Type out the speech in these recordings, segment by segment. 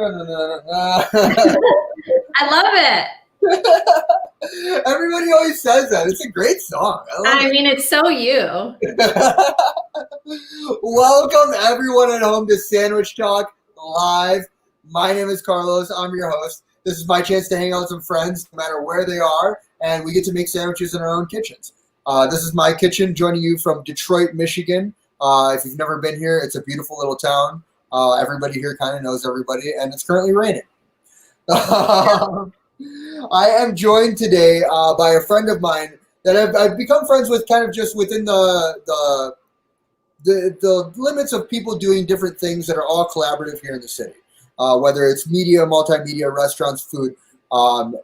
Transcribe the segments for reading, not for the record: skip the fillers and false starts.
I love it. Everybody always says that. It's a great song. I mean, it's so you. Welcome everyone at home to Sandwich Talk Live. My name is Carlos. I'm your host. This is my chance to hang out with some friends, no matter where they are, and we get to make sandwiches in our own kitchens. This is my kitchen, joining you from Detroit, Michigan. If you've never been here, it's a beautiful little town. Everybody here kind of knows everybody, and it's currently raining. I am joined today by a friend of mine that I've become friends with, kind of just within the limits of people doing different things that are all collaborative here in the city. Whether it's media, multimedia, restaurants, food,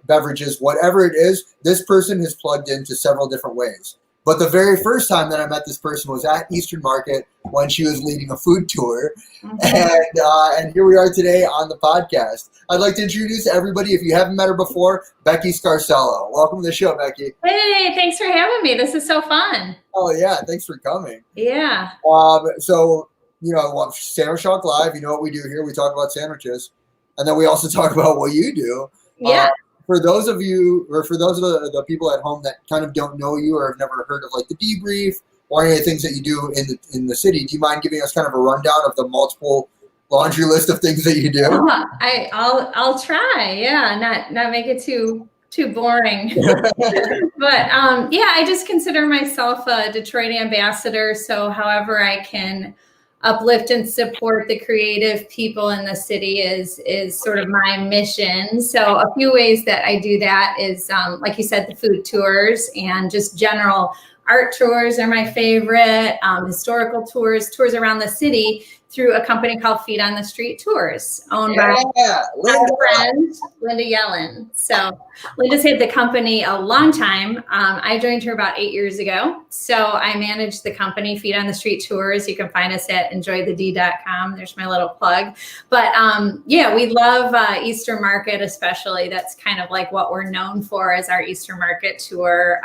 beverages, whatever it is, this person has plugged into several different ways. But the very first time that I met this person was at Eastern Market when she was leading a food tour. Mm-hmm. And here we are today on the podcast. I'd like to introduce everybody, if you haven't met her before, Becky Scarcello. Welcome to the show, Becky. Hey, thanks for having me. This is so fun. Oh, yeah. Thanks for coming. Yeah. So, Sandwich Talk Live, you know what we do here. We talk about sandwiches. And then we also talk about what you do. Yeah. For those of you, or for those of the people at home that kind of don't know you or have never heard of like the debrief or any of the things that you do in the city, do you mind giving us kind of a rundown of the multiple laundry list of things that you do? I'll try. Yeah, not make it too boring. But I just consider myself a Detroit ambassador. So however I can uplift and support the creative people in the city is sort of my mission. So a few ways that I do that is, like you said, the food tours and just general art tours are my favorite, historical tours around the city through a company called Feet on the Street Tours, owned by our friend, Linda Yellen. So Linda's had the company a long time. I joined her about 8 years ago. So I manage the company, Feet on the Street Tours. You can find us at enjoythed.com. There's my little plug. But we love Easter Market especially. That's kind of like what we're known for as our Easter Market tour,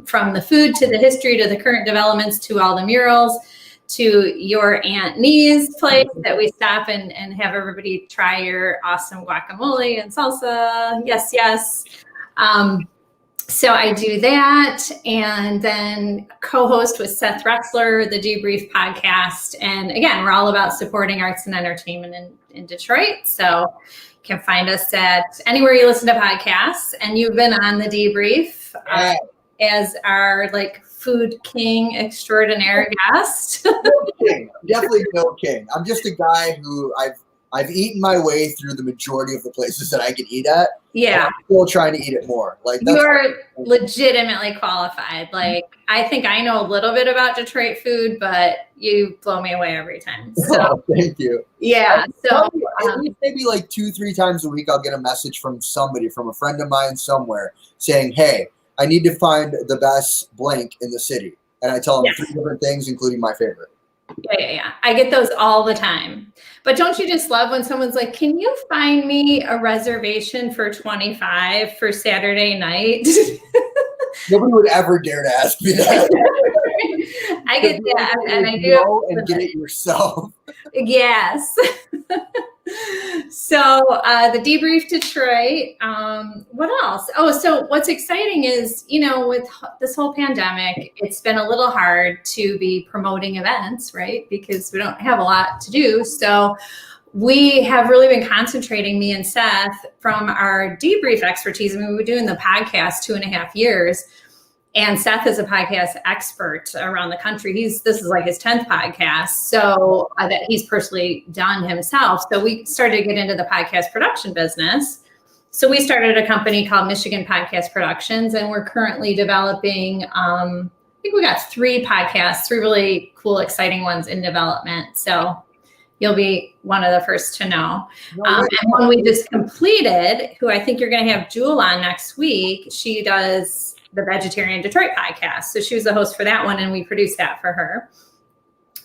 from the food to the history to the current developments to all the murals, to your Aunt Nee's place that we stop and have everybody try your awesome guacamole and salsa. Yes. So I do that, and then co-host with Seth Rexler, the Debrief podcast. And again, we're all about supporting arts and entertainment in Detroit. So you can find us at anywhere you listen to podcasts. And you've been on the Debrief as our food king extraordinaire guest. King. Definitely no king. I'm just a guy who I've eaten my way through the majority of the places that I can eat at. Yeah. I'm still trying to eat it more. You're legitimately qualified. I think I know a little bit about Detroit food, but you blow me away every time. So thank you. Yeah. So maybe 2-3 times a week I'll get a message from somebody, from a friend of mine somewhere, saying, hey, I need to find the best blank in the city. And I tell them 3 different things, including my favorite. Yeah. I get those all the time. But don't you just love when someone's like, can you find me a reservation for 25 for Saturday night? Nobody would ever dare to ask me that. I get that. And I do. Go and get it yourself. Yes. So the Debrief Detroit, what else? Oh, so what's exciting is, with this whole pandemic, it's been a little hard to be promoting events, right? Because we don't have a lot to do. So we have really been concentrating, me and Seth, from our debrief expertise. I mean, we've been doing the podcast 2.5 years. And Seth is a podcast expert around the country. This is his 10th podcast, so that he's personally done himself. So we started to get into the podcast production business. So we started a company called Michigan Podcast Productions, and we're currently developing, I think we got 3 podcasts, 3 really cool, exciting ones in development. So you'll be one of the first to know. And one we just completed, who I think you're going to have Jewel on next week, she does the Vegetarian Detroit podcast. So she was the host for that one, and we produced that for her.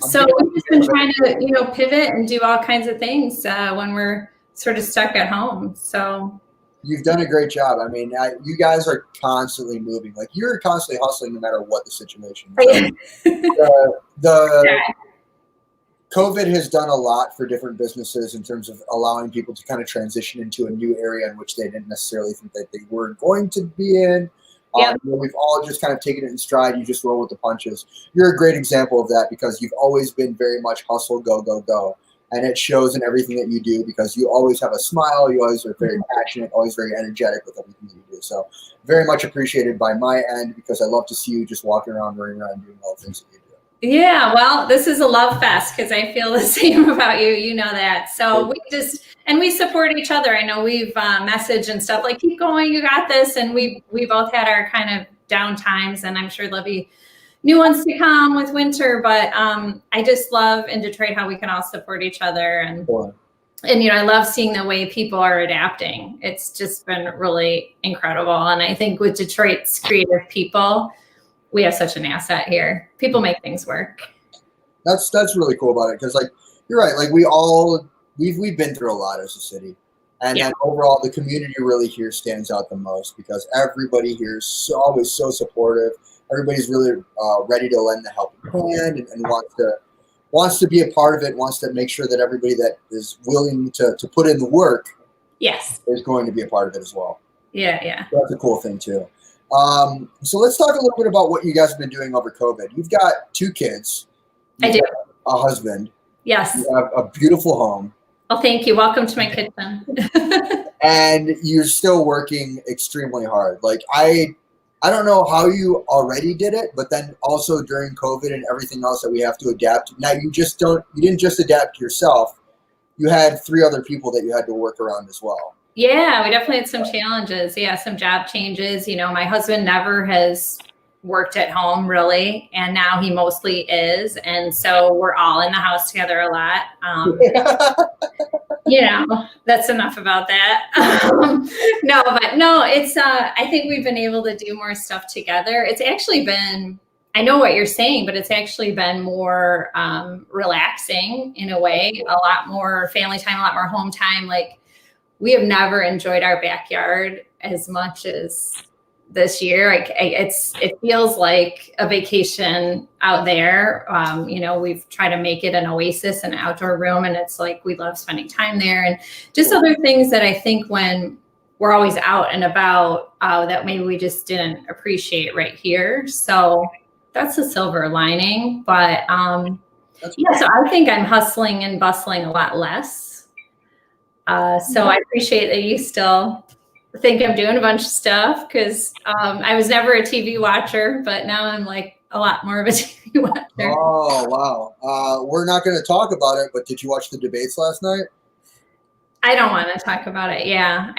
So we've just been trying to, pivot and do all kinds of things when we're sort of stuck at home. So you've done a great job. I mean, you guys are constantly moving. You're constantly hustling no matter what the situation is. COVID has done a lot for different businesses in terms of allowing people to kind of transition into a new area in which they didn't necessarily think that they were going to be in. Yeah. We've all just kind of taken it in stride. You just roll with the punches. You're a great example of that because you've always been very much hustle, go, go, go. And it shows in everything that you do because you always have a smile. You always are very passionate, always very energetic with everything that you do. So very much appreciated by my end because I love to see you just walking around, running around, doing all the things that you do. Yeah, well, this is a love fest because I feel the same about you. You know that. So we support each other. I know we've messaged and stuff like, keep going, you got this. And we both had our kind of down times, and I'm sure there'll be new ones to come with winter. But I just love in Detroit how we can all support each other. And I love seeing the way people are adapting. It's just been really incredible. And I think with Detroit's creative people, we have such an asset here. People make things work. That's really cool about it because, like, you're right. Like we've been through a lot as a city, and then overall the community really here stands out the most because everybody here is always so supportive. Everybody's really ready to lend the helping hand and wants to be a part of it. Wants to make sure that everybody that is willing to put in the work, is going to be a part of it as well. Yeah. That's a cool thing too. So let's talk a little bit about what you guys have been doing over COVID. You've got 2 kids. I do. A husband. Yes. You have a beautiful home. Well, thank you. Welcome to my kitchen. And you're still working extremely hard. Like I don't know how you already did it, but then also during COVID and everything else that we have to adapt. Now you didn't just adapt yourself. You had 3 other people that you had to work around as well. Yeah, we definitely had some challenges. Yeah, some job changes. My husband never has worked at home really, and now he mostly is. And so we're all in the house together a lot. That's enough about that. It's, I think we've been able to do more stuff together. It's actually been, I know what you're saying, but it's actually been more relaxing in a way, a lot more family time, a lot more home time. Like, we have never enjoyed our backyard as much as this year. It feels like a vacation out there. We've tried to make it an oasis, an outdoor room, and it's like we love spending time there. And just other things that I think when we're always out and about that maybe we just didn't appreciate right here. So that's a silver lining. But so I think I'm hustling and bustling a lot less. So I appreciate that you still think I'm doing a bunch of stuff because I was never a TV watcher, but now I'm like a lot more of a TV watcher. Oh, wow. We're not going to talk about it, but did you watch the debates last night? I don't want to talk about it. Yeah.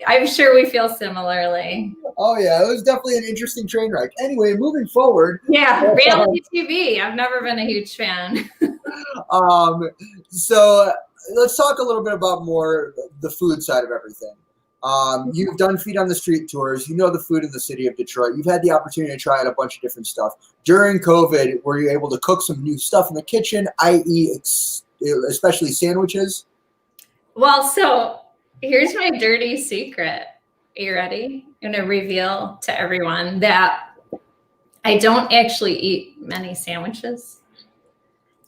I'm sure we feel similarly. Oh, yeah. It was definitely an interesting train wreck. Anyway, moving forward. Yeah. Reality TV. I've never been a huge fan. So let's talk a little bit about more the food side of everything. You've done feet on the street tours. You know the food in the city of Detroit. You've had the opportunity to try out a bunch of different stuff. During COVID, were you able to cook some new stuff in the kitchen, i.e. especially sandwiches? Well, so here's my dirty secret. Are you ready? I'm going to reveal to everyone that I don't actually eat many sandwiches.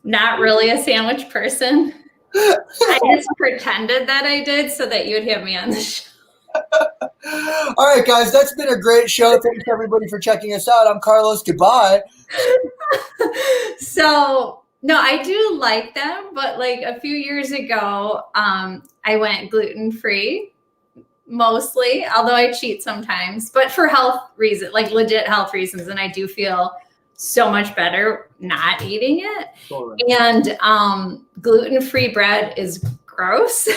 Not really a sandwich person. I just pretended that I did so that you'd have me on the show. All right, guys, that's been a great show. Thanks everybody for checking us out. I'm Carlos. Goodbye. So, no, I do like them, but like a few years ago, I went gluten-free mostly, although I cheat sometimes, but for health reasons, like legit health reasons. And I do feel so much better not eating it. Totally. And gluten-free bread is gross.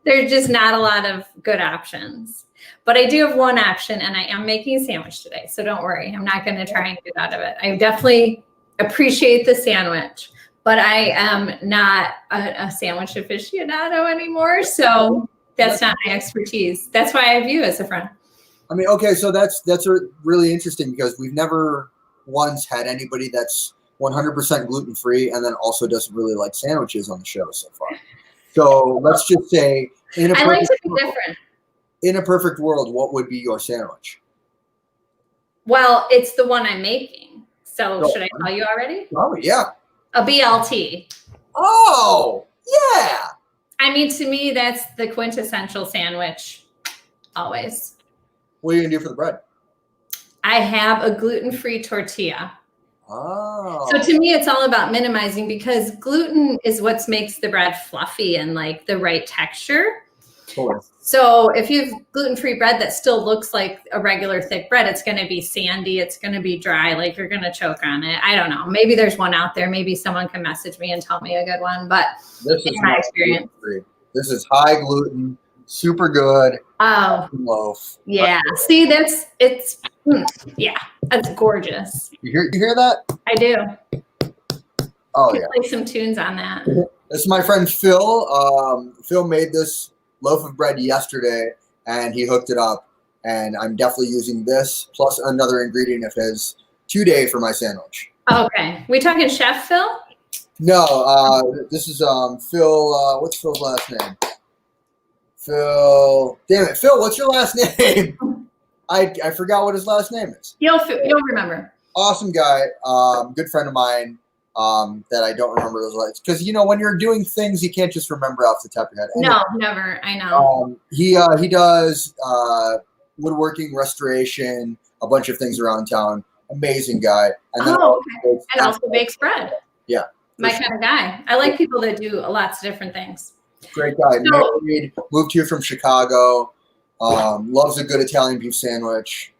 There's just not a lot of good options. But I do have one option, and I am making a sandwich today. So don't worry. I'm not going to try and get out of it. I definitely appreciate the sandwich, but I am not a sandwich aficionado anymore. So that's not my expertise. That's why I have you as a friend. I mean, okay, so that's really interesting because we've never once had anybody that's 100% gluten-free and then also doesn't really like sandwiches on the show so far. So let's just say I like to be different. In a perfect world, what would be your sandwich? Well, it's the one I'm making. So should I tell you already? Oh, yeah. A BLT. Oh, yeah. I mean, to me, that's the quintessential sandwich. Always. What are you going to do for the bread? I have a gluten-free tortilla. Oh. So to me, it's all about minimizing because gluten is what makes the bread fluffy and like the right texture. Cool. So if you have gluten-free bread that still looks like a regular thick bread, it's going to be sandy. It's going to be dry. Like you're going to choke on it. I don't know. Maybe there's one out there. Maybe someone can message me and tell me a good one. But this is my experience. This is high gluten, super good. Oh, loaf. Yeah. See, that's gorgeous. You hear that? I do. Oh, yeah. Play some tunes on that. This is my friend Phil. Phil made this loaf of bread yesterday, and he hooked it up. And I'm definitely using this plus another ingredient of his today for my sandwich. Okay. We talking Chef Phil? No, this is Phil. What's Phil's last name? Phil. Damn it, Phil. What's your last name? I forgot what his last name is. You'll remember. Awesome guy. Good friend of mine. That I don't remember those lights because when you're doing things you can't just remember off the top of your head. Anyway, no, never. I know. He does woodworking, restoration, a bunch of things around town. Amazing guy. And then also bakes bread. Yeah, my kind of guy. I like people that do lots of different things. Great guy. Married, moved here from Chicago. Loves a good Italian beef sandwich.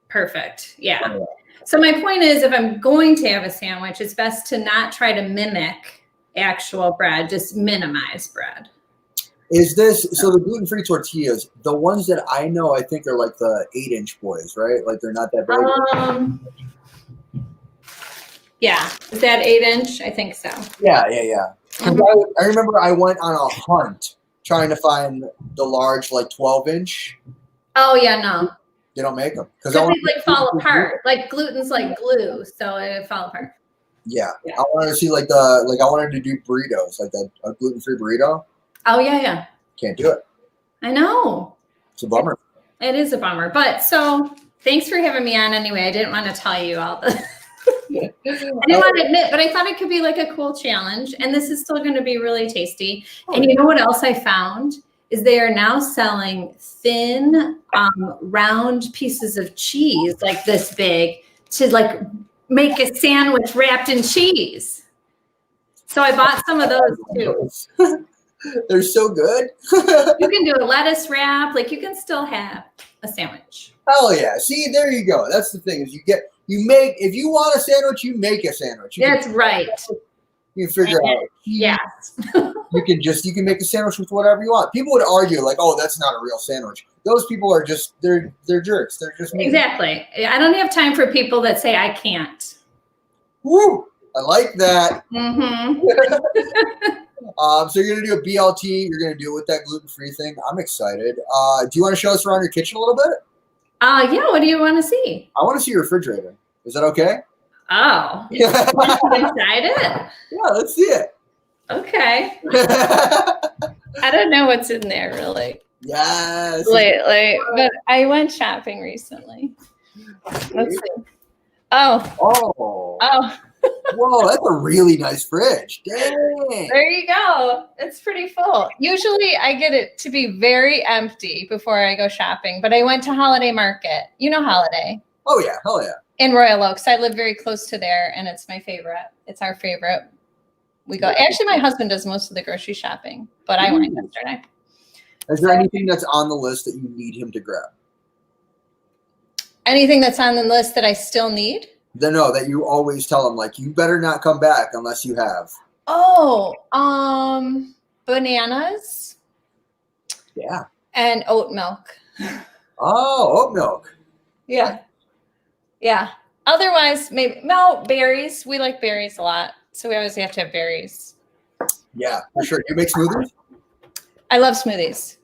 Perfect. Yeah. So my point is, if I'm going to have a sandwich, it's best to not try to mimic actual bread, just minimize bread. Is this, so the gluten-free tortillas, the ones that I know, I think are like the 8-inch boys, right? Like they're not that big. Yeah. Is that 8-inch? I think so. Yeah. I remember I went on a hunt trying to find the large, like 12-inch. Oh, yeah, no. They don't make them because they like fall apart. Like gluten's like glue, so it fall apart. Yeah. I wanted to see I wanted to do burritos, like a gluten-free burrito. Oh yeah. Can't do it. I know. It's a bummer. It is a bummer, but so thanks for having me on anyway. I didn't want to tell you all the. I didn't want to admit, but I thought it could be like a cool challenge, and this is still going to be really tasty. And you know what else I found? Is they are now selling thin, round pieces of cheese like this big to like make a sandwich wrapped in cheese. So I bought some of those too. They're so good. You can do a lettuce wrap. Like you can still have a sandwich. Hell yeah. See, there you go. That's the thing is if you want a sandwich, you make a sandwich. That's right. You can figure out. Yes. you can make a sandwich with whatever you want. People would argue like, oh, that's not a real sandwich. Those people are just they're jerks. They're just mean. Exactly. I don't have time for people that say I can't. Woo! I like that. Mm-hmm. So you're gonna do a BLT. You're gonna do it with that gluten-free thing. I'm excited. Do you want to show us around your kitchen a little bit? Yeah. What do you want to see? I want to see your refrigerator. Is that okay? Oh. I'm excited. Yeah, let's see it. Okay. I don't know what's in there really. Yes. Lately, but I went shopping recently. Let's see. Oh. Whoa, that's a really nice fridge. Dang. There you go. It's pretty full. Usually I get it to be very empty before I go shopping, but I went to Holiday Market. You know Holiday. Oh yeah, hell yeah. In Royal Oaks. I live very close to there, and it's my favorite. It's our favorite. We go. Actually, my husband does most of the grocery shopping, but I went yesterday. Is there anything that's on the list that you need him to grab? Anything that's on the list that I still need? No, that you always tell him, like, you better not come back unless you have. Oh, bananas. Yeah. And oat milk. Oh, oat milk. Yeah. Otherwise, maybe berries. We like berries a lot, so we always have to have berries. Yeah, for sure. You make smoothies? I love smoothies.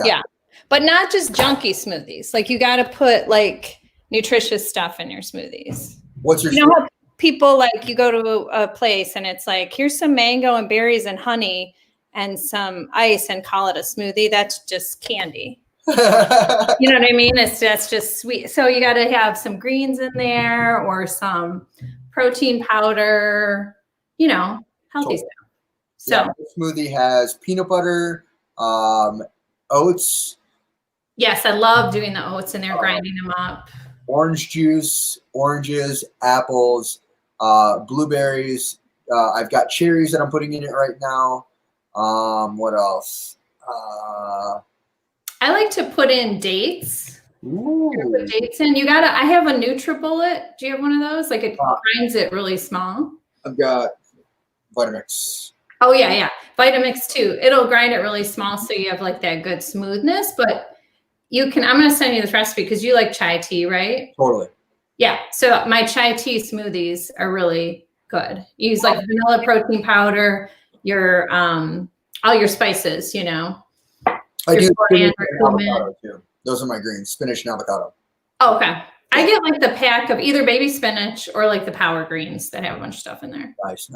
Yeah. But not just junky smoothies. Like you got to put like nutritious stuff in your smoothies. What's your how people like you go to a place and it's like, here's some mango and berries and honey and some ice and call it a smoothie. That's just candy. You know what I mean? It's just sweet. So you got to have some greens in there or some protein powder, healthy stuff. So yeah, this smoothie has peanut butter, oats. Yes, I love doing the oats and they're grinding them up. Orange juice, oranges, apples, blueberries. I've got cherries that I'm putting in it right now. What else? I like to put in dates. Ooh. Put dates in. I have a NutriBullet. Do you have one of those? Like it grinds it really small. I've got Vitamix. Oh yeah. Vitamix too. It'll grind it really small so you have like that good smoothness, but I'm going to send you this recipe because you like chai tea, right? Totally. Yeah. So my chai tea smoothies are really good. You use like vanilla protein powder, all your spices, I do coriander, avocado too. Those are my greens, spinach and avocado. Oh, okay. I get like the pack of either baby spinach or like the power greens that have a bunch of stuff in there. Nice.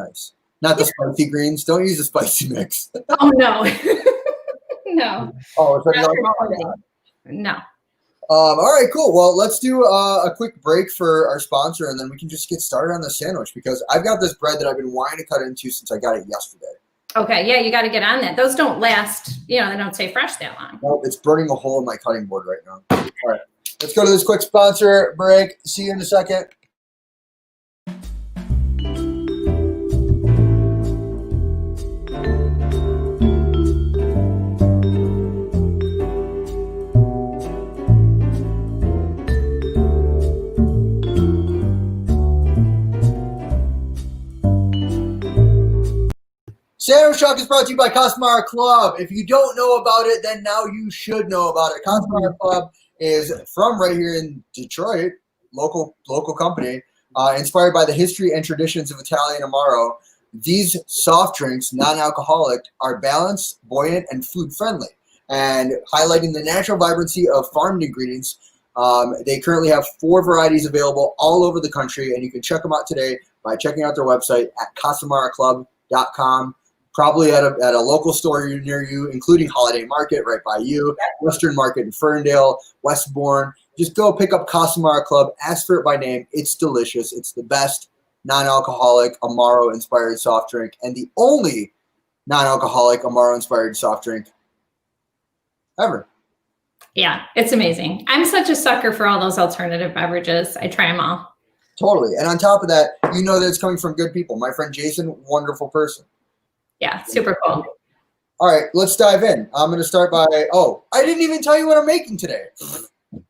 Not the spicy greens. Don't use the spicy mix. Oh no. No. Oh, it's no. All right, cool. Well, let's do a quick break for our sponsor, and then we can just get started on the sandwich because I've got this bread that I've been wanting to cut into since I got it yesterday. Okay, yeah, you got to get on that. Those don't last, they don't stay fresh that long. Well, it's burning a hole in my cutting board right now. All right, let's go to this quick sponsor break. See you in a second. Sandwich Talk is brought to you by Cosmara Club. If you don't know about it, then now you should know about it. Cosmara Club is from right here in Detroit, local company, inspired by the history and traditions of Italian Amaro. These soft drinks, non-alcoholic, are balanced, buoyant, and food-friendly. And highlighting the natural vibrancy of farmed ingredients, they currently have 4 varieties available all over the country, and you can check them out today by checking out their website at CosmaraClub.com. Probably at a local store near you, including Holiday Market right by you, Western Market in Ferndale, Westbourne. Just go pick up Cosmara Club. Ask for it by name. It's delicious. It's the best non-alcoholic Amaro-inspired soft drink and the only non-alcoholic Amaro-inspired soft drink ever. Yeah, it's amazing. I'm such a sucker for all those alternative beverages. I try them all. Totally. And on top of that, that it's coming from good people. My friend Jason, wonderful person. Yeah, super cool. All right, let's dive in. I'm going to start by, I didn't even tell you what I'm making today.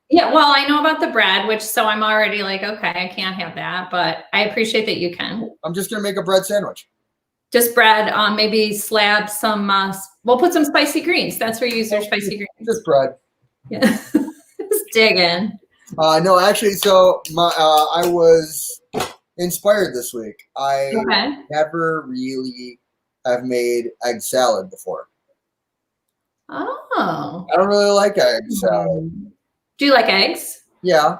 Yeah, well, I know about the bread, so I'm already like, okay, I can't have that, but I appreciate that you can. I'm just going to make a bread sandwich. Just bread, maybe slab some, we'll put some spicy greens. That's where you use your spicy greens. Just bread. Yeah, just dig in. No, actually, so I was inspired this week. I never really have made egg salad before. Oh. I don't really like egg salad. Do you like eggs? Yeah.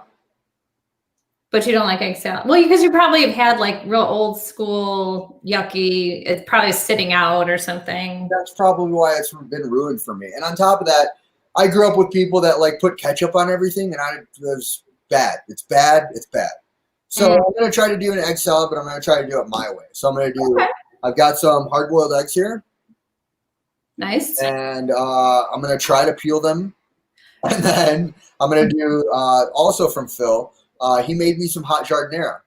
But you don't like egg salad? Well, because you probably have had like real old school, yucky, it's probably sitting out or something. That's probably why it's been ruined for me. And on top of that, I grew up with people that like put ketchup on everything, and it was bad. It's bad. So I'm going to try to do an egg salad, but I'm going to try to do it my way. So I'm going to do, I've got some hard-boiled eggs here. Nice. And I'm going to try to peel them. And then I'm going to do, also from Phil, he made me some hot jardinera.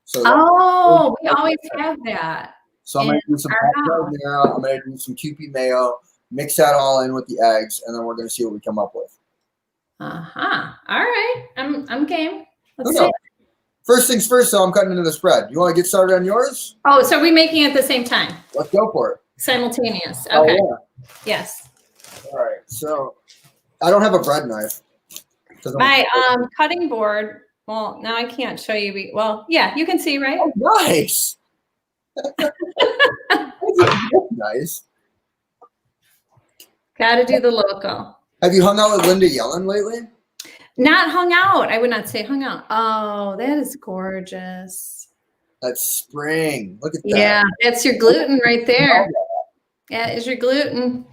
So we always have that. So I'm going to do some hot jardinera. I'm going to do some Kewpie mayo, mix that all in with the eggs, and then we're going to see what we come up with. Uh-huh. All right. I'm game. Let's see. First things first, though, I'm cutting into this bread. You want to get started on yours? Oh, so are we making it at the same time? Let's go for it. Simultaneous. Okay. Oh, yeah. Yes. All right. So I don't have a bread knife. My cutting board, well, now I can't show you. Well, yeah, you can see, right? Oh, nice. Nice. Got to do the local. Have you hung out with Linda Yellen lately? Not hung out. I would not say hung out. Oh, that is gorgeous. That's spring. Look at that. Yeah, that's your gluten right there. That is your gluten.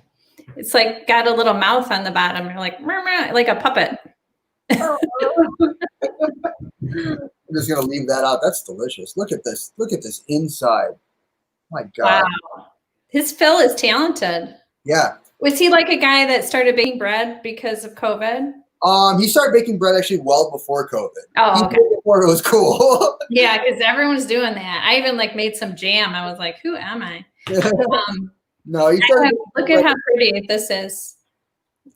It's like got a little mouth on the bottom. You're like, "Meow, meow," like a puppet. I'm just gonna leave that out. That's delicious. Look at this. Look at this inside. My God. Wow. His Phil is talented. Yeah. Was he like a guy that started baking bread because of COVID? He started baking bread actually well before COVID. Oh, okay. Before it was cool. Yeah, because everyone's doing that. I even like made some jam. I was like, who am I? No, he started. Look at how pretty this is.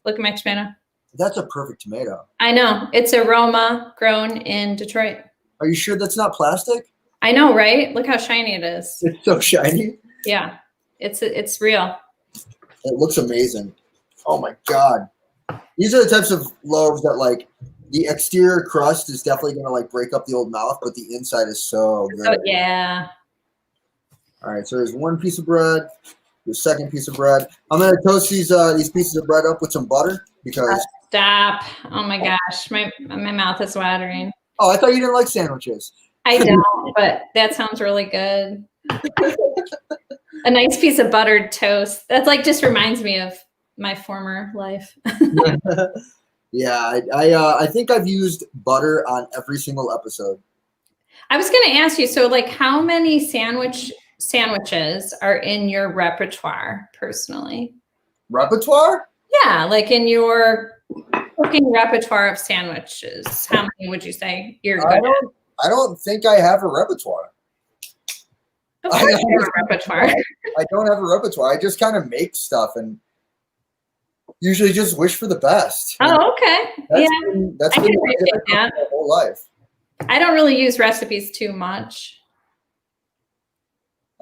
Look at my tomato. That's a perfect tomato. I know. It's aroma grown in Detroit. Are you sure that's not plastic? I know, right? Look how shiny it is. It's so shiny. Yeah, it's real. It looks amazing. Oh my God. These are the types of loaves that like the exterior crust is definitely going to like break up the old mouth, but the inside is so good. Oh, yeah. All right, so there's one piece of bread, the second piece of bread. I'm going to toast these pieces of bread up with some butter because. Stop! Oh my gosh, my mouth is watering. Oh, I thought you didn't like sandwiches. I don't, but that sounds really good. A nice piece of buttered toast. That's like just reminds me of my former life. Yeah, I think I've used butter on every single episode. I was going to ask you, so like how many sandwiches are in your repertoire personally? Repertoire? Yeah, like in your cooking repertoire of sandwiches. How many would you say you're good at? I don't think I have a repertoire. Of course you have a repertoire. I don't have a repertoire. I just kind of make stuff and usually just wish for the best. Oh, okay. That's I been can appreciate that. my whole life. I don't really use recipes too much.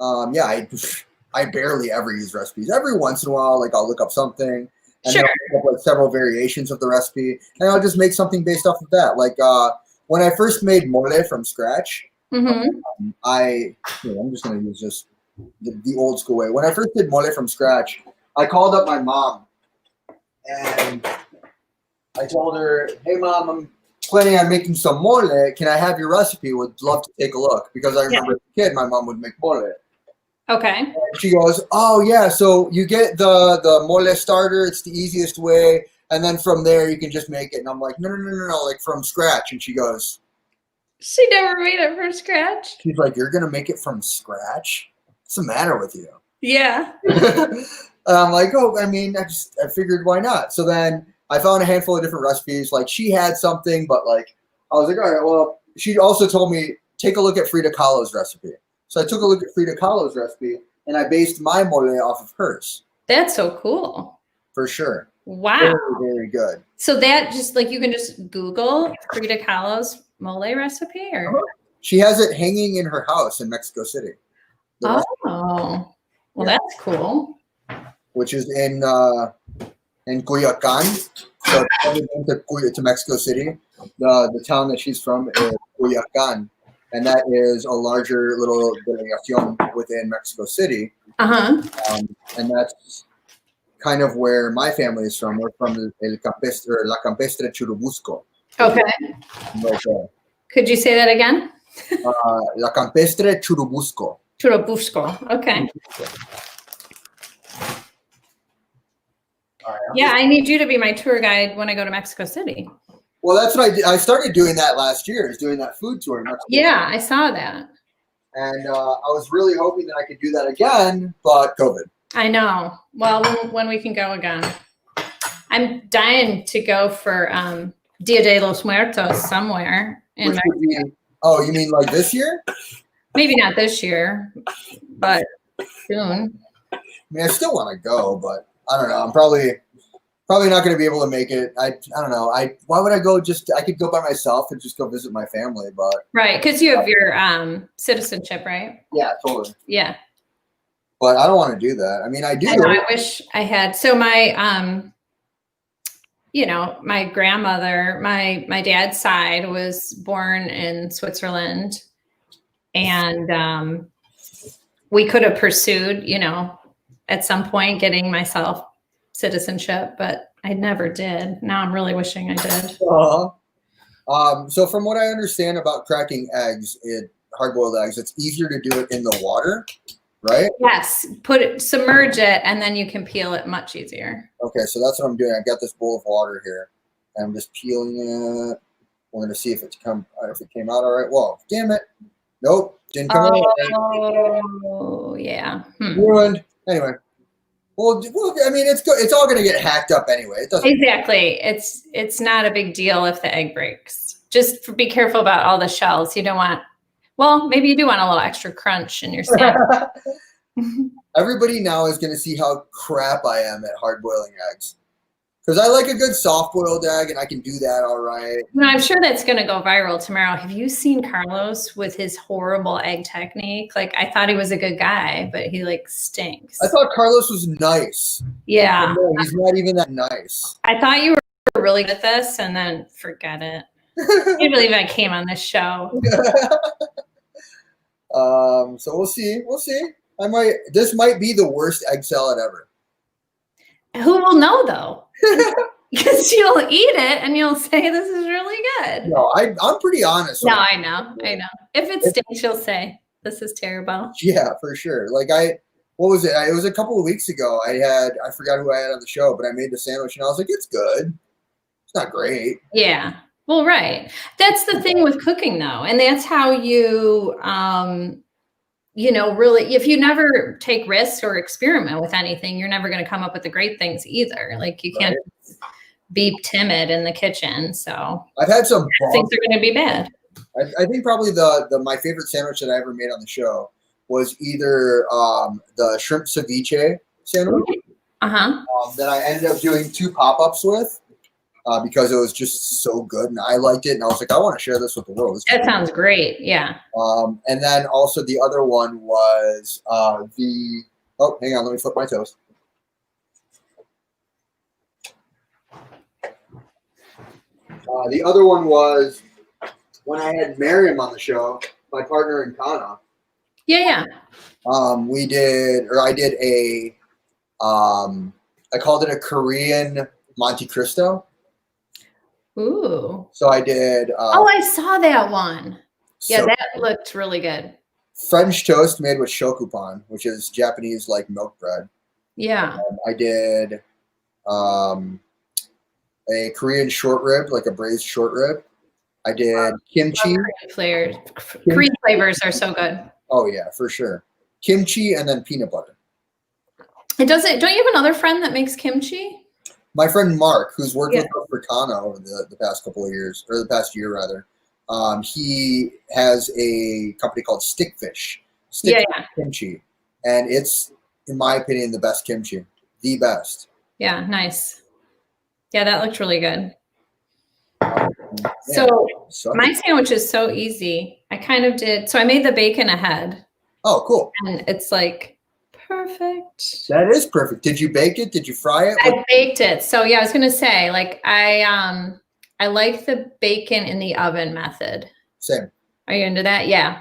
Yeah, I barely ever use recipes. Every once in a while, like I'll look up something and Sure. then I'll look up like several variations of the recipe, and I'll just make something based off of that. Like when I first made mole from scratch, Mm-hmm. I'm just gonna use just the old school way. When I first did mole from scratch, I called up my mom and I told her, "Hey, Mom, I'm planning on making some mole. Can I have your recipe? Would love to take a look." Because I remember as a kid, my mom would make mole. Okay. And she goes, "Oh yeah, so you get the mole starter. It's the easiest way, and then from there you can just make it." And I'm like, "No, like from scratch." And she goes, She never made it from scratch. "She's like, you're gonna make it from scratch? What's the matter with you?" Yeah. And I'm like, "Oh, I mean, I figured why not." So then I found a handful of different recipes. Like she had something, but like I was like, "All right, well." She also told me take a look at Frida Kahlo's recipe. So I took a look at Frida Kahlo's recipe and I based my mole off of hers. That's so cool. For sure. Wow. Very, very good. So that just like you can just Google Frida Kahlo's mole recipe or? She has it hanging in her house in Mexico City. Oh, well, that's cool. Which is in Culiacan. So to Mexico City. The town that she's from is Culiacan. And that is a larger little delegación within Mexico City. Uh-huh. And that's kind of where my family is from. We're from La Campestre Churubusco. Okay. Right there. Could you say that again? La Campestre Churubusco. Churubusco. Okay. All right, yeah, I need you to be my tour guide when I go to Mexico City. Well, that's what I did. I started doing that last year, is doing that food tour. Yeah, I saw that. And I was really hoping that I could do that again, but COVID. I know. Well, when we can go again. I'm dying to go for Dia de los Muertos somewhere. In Mexico. Oh, you mean like this year? Maybe not this year, but soon. I mean, I still want to go, but I don't know. I'm probably not going to be able to make it. I don't know. Why would I go? I could go by myself and just go visit my family, but right, because you have your citizenship, right? Yeah, totally. Yeah, but I don't want to do that. I mean, I do. I wish I had. So my my grandmother, my dad's side was born in Switzerland, and we could have pursued, at some point getting myself citizenship, but I never did. Now I'm really wishing I did. So from what I understand about cracking eggs, hard-boiled eggs, it's easier to do it in the water right? Yes, submerge it, and then you can peel it much easier. Okay, so that's what I'm doing. I've got this bowl of water here, and I'm just peeling it. We're gonna see if it came out all right. Whoa, damn it! Nope, didn't come out all right. Oh, yeah. Ruined. Anyway, well, I mean, it's good. It's all gonna get hacked up anyway. It doesn't. Exactly. It's not a big deal if the egg breaks. Just be careful about all the shells. You don't want. Well, maybe you do want a little extra crunch in your sandwich. Everybody now is going to see how crap I am at hard boiling eggs. Because I like a good soft boiled egg and I can do that all right. I'm sure that's going to go viral tomorrow. Have you seen Carlos with his horrible egg technique? Like, I thought he was a good guy, but he like stinks. I thought Carlos was nice. Yeah. No, he's not even that nice. I thought you were really good at this, and then forget it. I can't believe I came on this show. So we'll see. We'll see. This might be the worst egg salad ever. Who will know though? Because you'll eat it and you'll say this is really good. No, I'm pretty honest. No, I know. If it stinks, you'll say this is terrible. Yeah, for sure. Like what was it? It was a couple of weeks ago. I forgot who I had on the show, but I made the sandwich and I was like, it's good. It's not great. Yeah. Well, right. That's the thing with cooking though. And that's how you, really, if you never take risks or experiment with anything, you're never going to come up with the great things either. Like you can't be timid in the kitchen. So I've had some things are going to be bad. I think probably my favorite sandwich that I ever made on the show was either the shrimp ceviche sandwich that I ended up doing 2 pop-ups with because it was just so good and I liked it and I was like, I want to share this with the world. That sounds great. Yeah. And then also the other one was hang on, let me flip my toast. The other one was when I had Miriam on the show, my partner in Kana. Yeah. I did I called it a Korean Monte Cristo. Ooh. So I did. I saw that one. Yeah, that looked really good. French toast made with shokupan, which is Japanese like milk bread. Yeah. I did a Korean short rib, like a braised short rib. I did kimchi. Korean flavors are so good. Oh yeah, for sure. Kimchi and then peanut butter. Don't you have another friend that makes kimchi? My friend Mark, who's worked with us for Kana over the past couple of years, or the past year rather, he has a company called Stickfish Kimchi, and it's, in my opinion, the best kimchi, the best. Yeah, nice. Yeah, that looked really good. So my sandwich is so easy. I kind of did. So I made the bacon ahead. Oh, cool. And it's like perfect. That is perfect. Did you bake it? Did you fry it? I baked it. So yeah, I was gonna say, like I like the bacon in the oven method. Same. Are you into that? Yeah.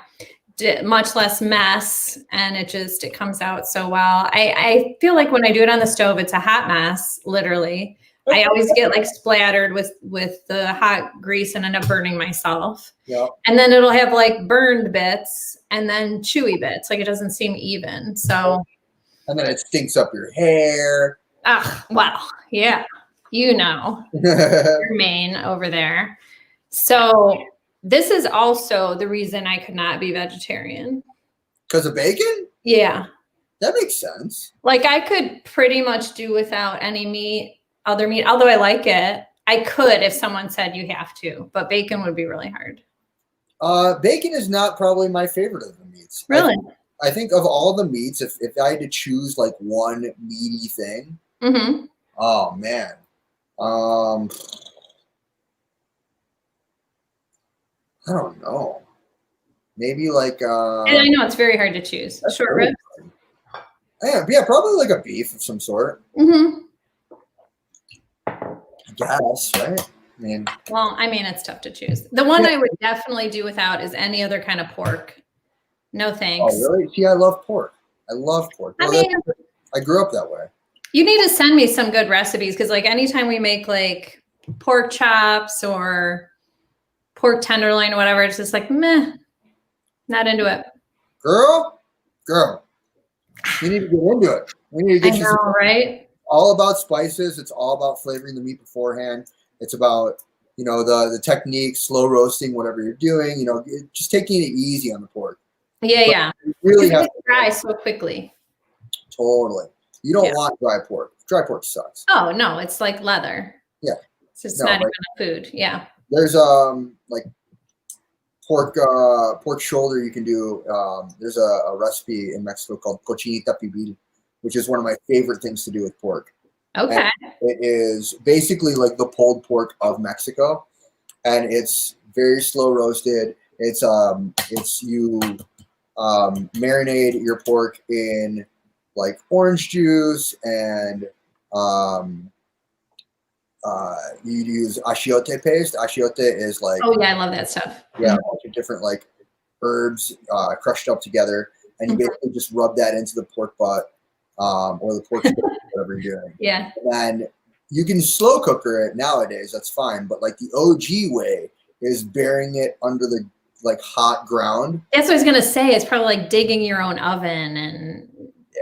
Much less mess, and it comes out so well. I feel like when I do it on the stove, it's a hot mess, literally. I always get like splattered with the hot grease and end up burning myself. Yeah. And then it'll have like burned bits and then chewy bits. Like it doesn't seem even. So. And then it stinks up your hair. Well, yeah. Your Maine over there. So this is also the reason I could not be vegetarian. Because of bacon? Yeah. That makes sense. Like I could pretty much do without any other meat, although I like it. I could if someone said you have to, but bacon would be really hard. Bacon is not probably my favorite of the meats. Really? I think of all the meats, if I had to choose like one meaty thing, oh man. I don't know. Maybe like and I know it's very hard to choose. Short ribs? Yeah, probably like a beef of some sort. I guess, right? I mean, it's tough to choose. The one I would definitely do without is any other kind of pork. No thanks. Oh, really? See, I love pork. I love pork. I grew up that way. You need to send me some good recipes because, like, anytime we make like pork chops or pork tenderloin or whatever, it's just like meh, not into it. Girl, We need to get into it. We need to get I you know, some, right? all about spices. It's all about flavoring the meat beforehand. It's about, the technique, slow roasting, whatever you're doing, just taking it easy on the pork. Yeah, But yeah. you really Because have it gets dry so quickly. totally. You don't Yeah. want dry pork. Dry pork sucks. Oh no, it's like leather. Yeah. It's just No, not like, even a food. Yeah. there's like pork shoulder you can do. There's a recipe in Mexico called Cochinita pibil, which is one of my favorite things to do with pork. Okay. And it is basically like the pulled pork of Mexico, and it's very slow roasted. It's you marinate your pork in like orange juice, and you use achiote paste. Achiote is like, Oh yeah, I love that stuff. yeah, a bunch of different like herbs crushed up together, and you basically just rub that into the pork butt or the pork steak, whatever you're doing. Yeah. And you can slow cooker it nowadays. That's fine, but like the OG way is burying it under the like hot ground. That's what I was gonna say. It's probably like digging your own oven and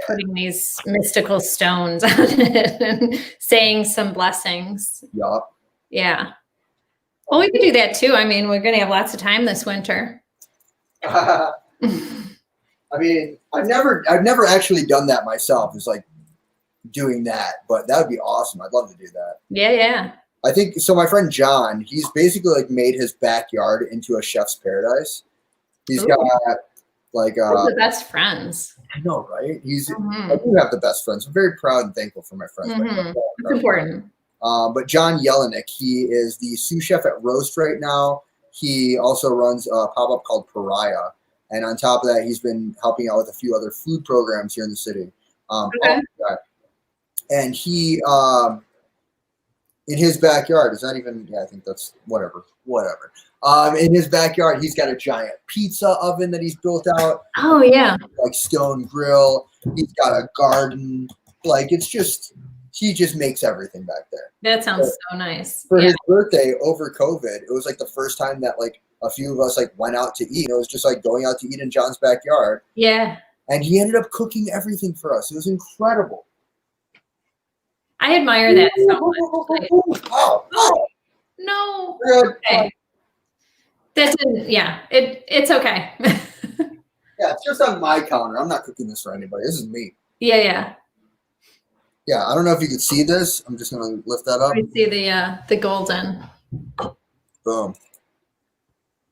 putting these mystical stones on it and saying some blessings. Yup. Yeah. Well, we could do that too. I mean, we're gonna have lots of time this winter. I mean, I've never actually done that myself. It's like doing that, but that would be awesome. I'd love to do that. Yeah, yeah. I think so. My friend John, he's basically like made his backyard into a chef's paradise. He's Ooh. got like We're the best friends. I know, right? I do have the best friends. I'm very proud and thankful for my friends. It's important. But John Jelinek, he is the sous chef at Roast right now. He also runs a pop-up called Pariah. And on top of that, he's been helping out with a few other food programs here in the city. Okay. And he, in his backyard, is not even, I think that's whatever. In his backyard, he's got a giant pizza oven that he's built out. Oh, yeah. Like stone grill. He's got a garden. Like, it's just, he just makes everything back there. That sounds so nice. For his birthday over COVID, it was like the first time that like a few of us like went out to eat. It was just like going out to eat in John's backyard. Yeah. And he ended up cooking everything for us. It was incredible. I admire that so much. Like, Oh, no. good. Okay. That didn't, yeah. It's okay. Yeah, it's just on my counter. I'm not cooking this for anybody. This is me. Yeah, yeah. Yeah, I don't know if you can see this. I'm just gonna lift that up. I see the golden. Boom.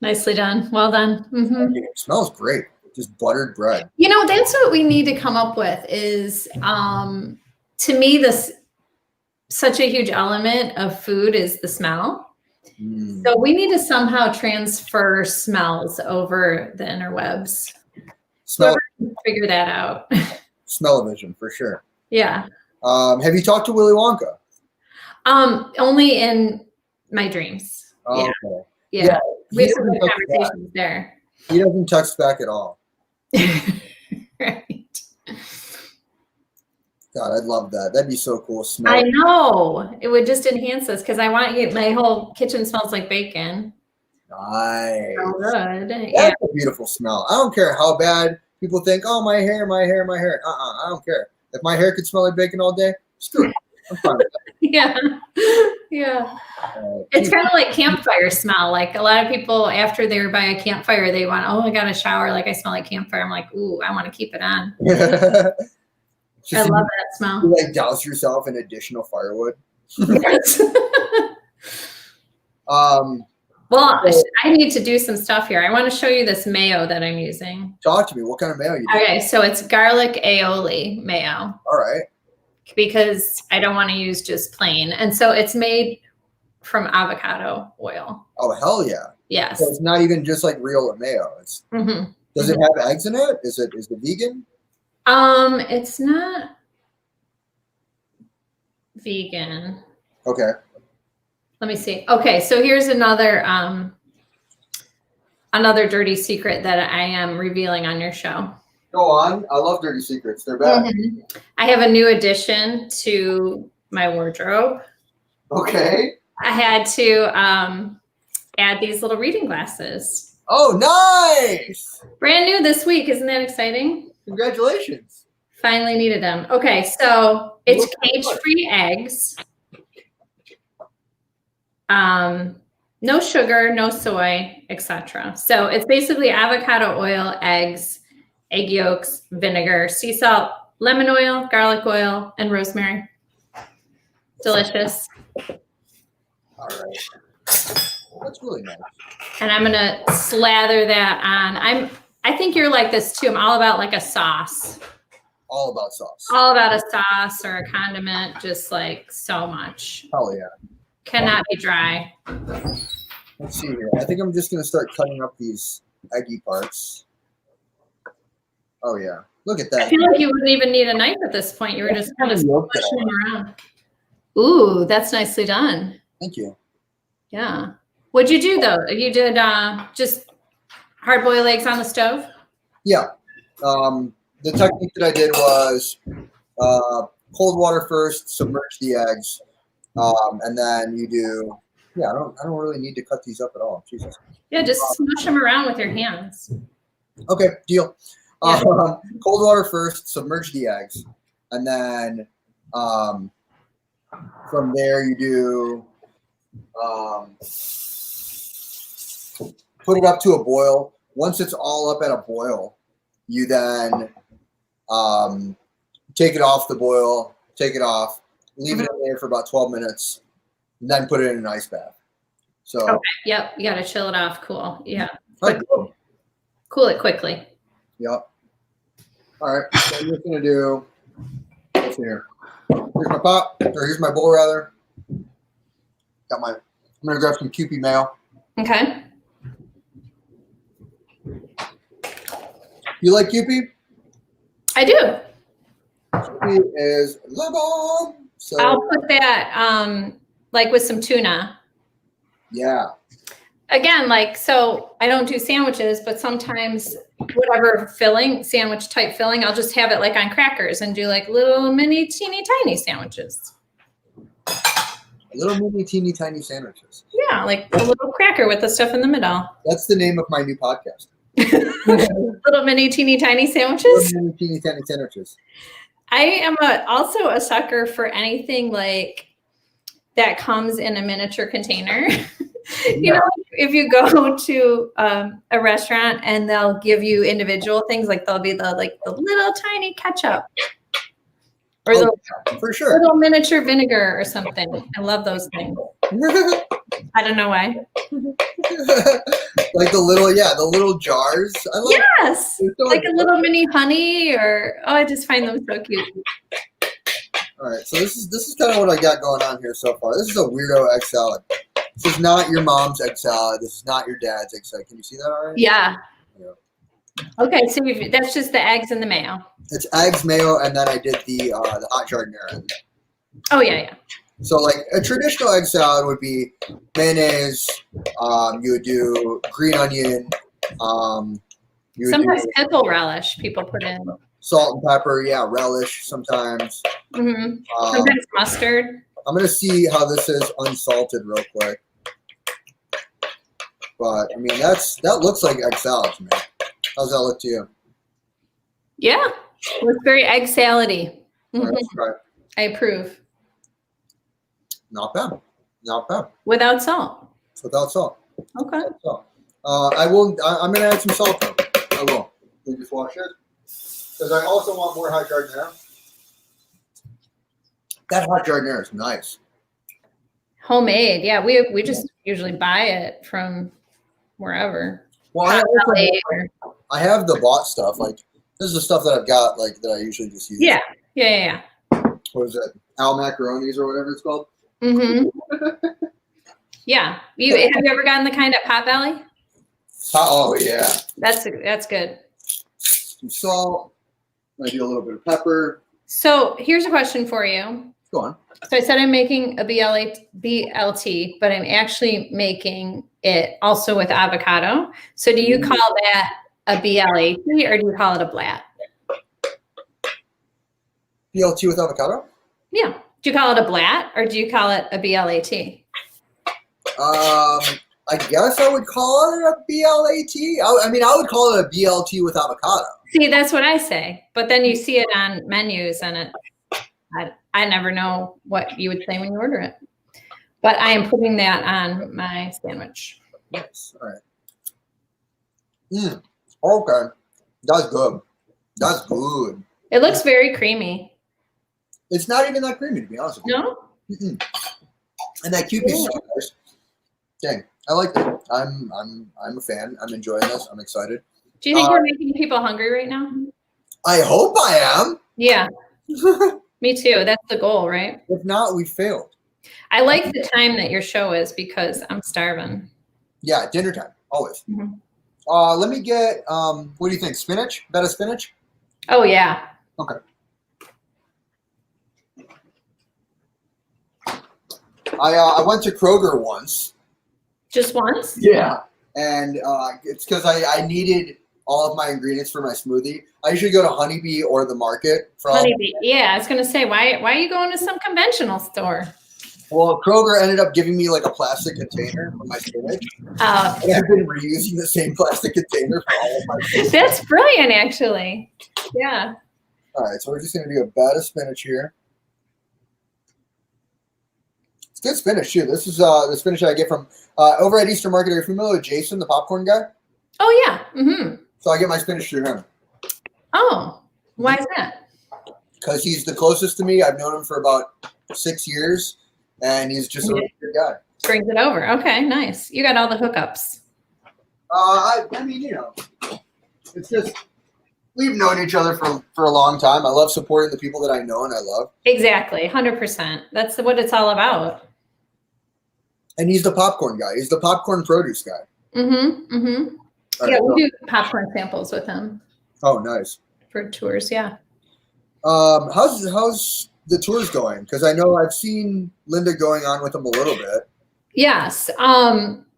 Nicely done. Well done. Mm-hmm. It smells great. Just buttered bread. You know, that's what we need to come up with is, to me, this such a huge element of food is the smell. So we need to somehow transfer smells over the interwebs. Figure that out. Smell-o-vision for sure. Yeah. Have you talked to Willy Wonka? Only in my dreams. Oh, yeah. okay. Yeah. We have some good conversations there. He doesn't text back at all. Right. God, I'd love that. That'd be so cool. Smell. I know. It would just enhance this because I want you. My whole kitchen smells like bacon. Nice. So good. That's a beautiful smell. I don't care how bad people think, oh, my hair. I don't care. If my hair could smell like bacon all day, screw it. I'm fine with that. Yeah. Yeah. It's kind of like campfire smell. Like a lot of people, after they're by a campfire, they want, oh, I got a shower. Like I smell like campfire. I'm like, ooh, I want to keep it on. I love that smell. You like douse yourself in additional firewood. Yes. Well, I need to do some stuff here. I want to show you this mayo that I'm using. Talk to me. What kind of mayo you do? Okay, so it's garlic aioli mayo. All right. Because I don't want to use just plain. And so it's made from avocado oil. Oh, hell yeah. Yes. So it's not even just like real mayo. It's Does it have eggs in it? Is it vegan? It's not vegan. Okay. Let me see. Okay, so here's another dirty secret that I am revealing on your show. Go on. I love dirty secrets. They're bad. I have a new addition to my wardrobe. Okay. I had to add these little reading glasses. Oh, nice. Brand new this week. Isn't that exciting? Congratulations. Finally needed them. Okay, so it's cage-free eggs. No sugar, no soy, etc. So it's basically avocado oil, eggs, egg yolks, vinegar, sea salt, lemon oil, garlic oil, and rosemary. Delicious. All right. That's really nice. And I'm gonna slather that on. I think you're like this too. I'm all about like a sauce. All about sauce. All about a sauce or a condiment, just like so much. Hell yeah. Cannot be dry. Let's see here. I think I'm just gonna start cutting up these eggy parts. Oh yeah. Look at that. I feel like you wouldn't even need a knife at this point. You were just kind of pushing them around. Ooh, that's nicely done. Thank you. Yeah. What'd you do though? You did just hard-boiled eggs on the stove? Yeah. The technique that I did was cold water first, submerge the eggs, and then you do. Yeah, I don't really need to cut these up at all. Jesus. Yeah, just smush them around with your hands. Okay, deal. Yeah. Cold water first, submerge the eggs, and then from there you do put it up to a boil. Once it's all up at a boil, you then take it off the boil, take it off, leave it in there for about 12 minutes, and then put it in an ice bath. So okay. Yep, you got to chill it off. Cool. Yeah. Cool it quickly. Yep. All right. So I'm just gonna do what's here. Here's my pot, or here's my bowl rather. I'm gonna grab some Kewpie mayo. Okay. You like Kewpie? I do. Kewpie is the bomb. So I'll put that like with some tuna. yeah. Again, like, so I don't do sandwiches, but sometimes whatever filling, sandwich type filling, I'll just have it like on crackers and do like little mini teeny tiny sandwiches. Little mini teeny tiny sandwiches. Yeah, like a little cracker with the stuff in the middle. That's the name of my new podcast. Little mini teeny tiny sandwiches. Little mini teeny tiny sandwiches. I am also a sucker for anything like that comes in a miniature container. You know, if you go to a restaurant and they'll give you individual things, like there'll be the little tiny ketchup or the for sure little miniature vinegar or something. I love those things. I don't know why. Like the little jars. I love yes, like a little mini honey, or I just find them so cute. All right, so this is kind of what I got going on here so far. This is a weirdo egg salad. This is not your mom's egg salad. This is not your dad's egg salad. Can you see that already? Yeah. Okay, so that's just the eggs and the mayo. It's eggs, mayo, and then I did the hot jardinera. Oh yeah. So like a traditional egg salad would be mayonnaise. You would do green onion. You would sometimes pickle relish people put in. Salt and pepper, yeah, relish sometimes. Mm-hmm. Sometimes mustard. I'm gonna see how this is unsalted real quick. But I mean that looks like egg salad to me. How's that look to you? Yeah, it looks very egg salady. All right, let's try it. I approve. Not bad. Not bad. Without salt. Without salt. Okay. Without salt. I'm gonna add some salt though. I will. Can you just wash it? Because I also want more hot jardinera. That hot jardinera is nice. Homemade, yeah. We just usually buy it from wherever. Well, I have the bought stuff. Like this is the stuff that I've got, like that I usually just use. Yeah. What is it? Al macaronis or whatever it's called. Mm-hmm. Yeah. Have you ever gotten the kind at Pot Valley? Oh yeah. That's good. Some salt. Maybe a little bit of pepper. So here's a question for you. Go on. So I said I'm making a BLT, but I'm actually making it also with avocado. So do you call that a BLAT or do you call it a blat? BLT with avocado? Yeah. Do you call it a blat or do you call it a BLAT? I guess I would call it a BLAT. I mean, I would call it a BLT with avocado. See, that's what I say. But then you see it on menus, and I never know what you would say when you order it. But I am putting that on my sandwich. Nice. All right. Okay. That's good. That's good. It looks very creamy. It's not even that creamy, to be honest with you. No? Mm-mm. And that Kewpie's so nice. Dang, I like that. I'm a fan. I'm enjoying this. I'm excited. Do you think we're making people hungry right now? I hope I am. Yeah. Me too. That's the goal, right? If not, we failed. I like the time that your show is because I'm starving. Yeah, dinner time, always. Mm-hmm. Let me get, what do you think, spinach? Betta spinach? Oh, yeah. Okay. I went to Kroger once. Just once? Yeah. And it's because I needed all of my ingredients for my smoothie. I usually go to Honeybee or the market. Honeybee. Yeah, I was going to say, why are you going to some conventional store? Well, Kroger ended up giving me like a plastic container for my spinach. And I've been reusing the same plastic container for all of my spinach. That's brilliant, actually. Yeah. All right, so we're just going to do a bat of spinach here. It's good spinach, too. This is the spinach I get from over at Eastern Market. Are you familiar with Jason, the popcorn guy? Oh, yeah. Mm-hmm. So I get my spinach through him. Oh, why is that? Because he's the closest to me. I've known him for about 6 years, and he's just a really good guy. Brings it over. Okay, nice. You got all the hookups. I mean, you know, it's just we've known each other for a long time. I love supporting the people that I know and I love. Exactly, 100%. That's what it's all about. And he's the popcorn guy. He's the popcorn produce guy. Mm-hmm. Mm-hmm. Yeah, we do popcorn samples with him. Oh, nice. For tours, yeah. How's the tours going? Because I know I've seen Linda going on with them a little bit. Yes.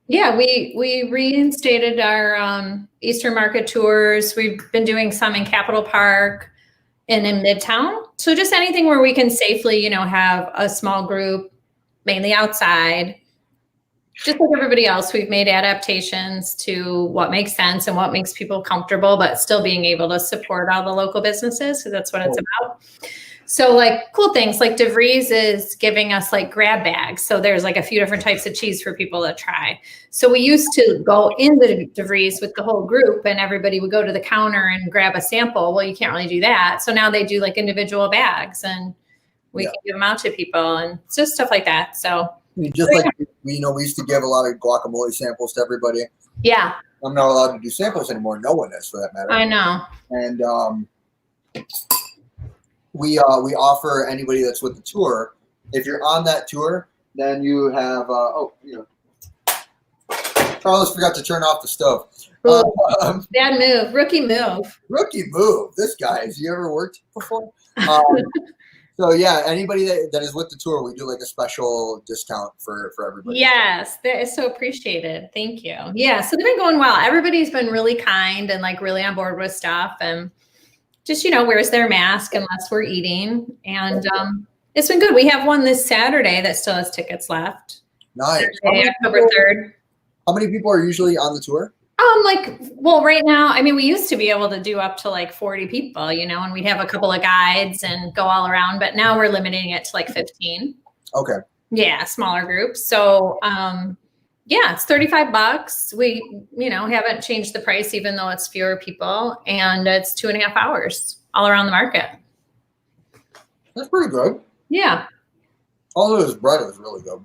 Yeah, we reinstated our Eastern Market tours. We've been doing some in Capitol Park and in Midtown. So just anything where we can safely, you know, have a small group, mainly outside. Just like everybody else, we've made adaptations to what makes sense and what makes people comfortable, but still being able to support all the local businesses, because that's what it's about. So like cool things like DeVries is giving us like grab bags. So there's like a few different types of cheese for people to try. So we used to go in the DeVries with the whole group and everybody would go to the counter and grab a sample. Well, you can't really do that. So now they do like individual bags and we can give them out to people and it's just stuff like that. So just like, we used to give a lot of guacamole samples to everybody. Yeah. I'm not allowed to do samples anymore. No one is, for that matter. I know. And we offer anybody that's with the tour. If you're on that tour, then you have Carlos forgot to turn off the stove. Bad move, rookie move. Rookie move. This guy, has he ever worked before? So yeah, anybody that is with the tour, we do like a special discount for everybody. Yes, that is so appreciated. Thank you. Yeah, so they've been going well. Everybody's been really kind and like really on board with stuff and just, you know, wears their mask unless we're eating. And it's been good. We have one this Saturday that still has tickets left. Nice. Saturday, October 3rd. How many people are usually on the tour? Right now, I mean, we used to be able to do up to like 40 people, you know, and we'd have a couple of guides and go all around, but now we're limiting it to like 15. Okay. Yeah, smaller groups. So, yeah, it's $35. We, you know, haven't changed the price even though it's fewer people, and it's 2.5 hours all around the market. That's pretty good. Yeah. Although his bread is really good.